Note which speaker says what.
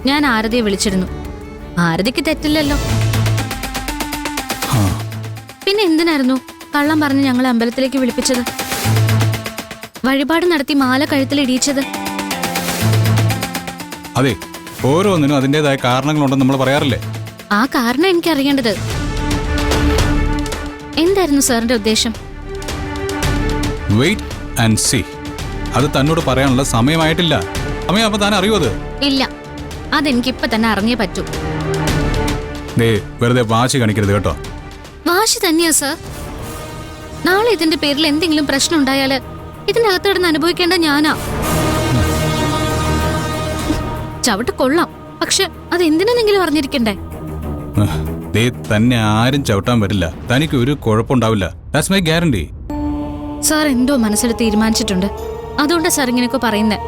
Speaker 1: ഞാൻ ആരതിയെ വിളിച്ചിരുന്നു. ആരതിക്ക് തെറ്റില്ലല്ലോ. പിന്നെ എന്തിനായിരുന്നു കള്ളം പറഞ്ഞ് ഞങ്ങളെ അമ്പലത്തിലേക്ക് വിളിപ്പിച്ചത്? വഴിപാട് നടത്തി മാല കഴുത്തിൽ ഇടിയിച്ചത്?
Speaker 2: അതെ, ഓരോന്നിനും അതിൻ്റെതായ കാരണങ്ങളുണ്ടെന്ന് നമ്മൾ പറയാറില്ലേ?
Speaker 1: ആ കാരണം എനിക്ക് അറിയേണ്ടത്. എന്തായിരുന്നു സാറിന്റെ ഉദ്ദേശം?
Speaker 2: Wait and see. അത് തന്നോട് പറയാനുള്ള സമയമായിട്ടില്ല. സമയമാകുമ്പോൾ താൻ അറിയോ അത്?
Speaker 1: ഇല്ല, അതെനിക്ക് ഇപ്പൊ തന്നെ അറിഞ്ഞേ പറ്റൂ.
Speaker 2: വെറുതെ വാശി കാണിക്കരുത് കേട്ടോ.
Speaker 1: വാശി തന്നെയാ സാർ. നാളെ ഇതിന്റെ പേരിൽ എന്തെങ്കിലും പ്രശ്നം ഉണ്ടായാല് ഇതിനകത്ത് കിടന്ന് അനുഭവിക്കേണ്ട ഞാനാ. ചവിട്ട് കൊള്ളാം, പക്ഷെ അത് എന്തിനെങ്കിലും അറിഞ്ഞിരിക്കണ്ടേ?
Speaker 2: തന്നെ ആരും ചവിട്ടാൻ വരില്ല. തനിക്ക് ഒരു കുഴപ്പമുണ്ടാവില്ല. That's my guarantee.
Speaker 1: സാർ എന്തോ മനസ്സിൽ തീരുമാനിച്ചിട്ടുണ്ട്. അതുകൊണ്ടാ സാർ ഇങ്ങനെയൊക്കെ പറയുന്നേ.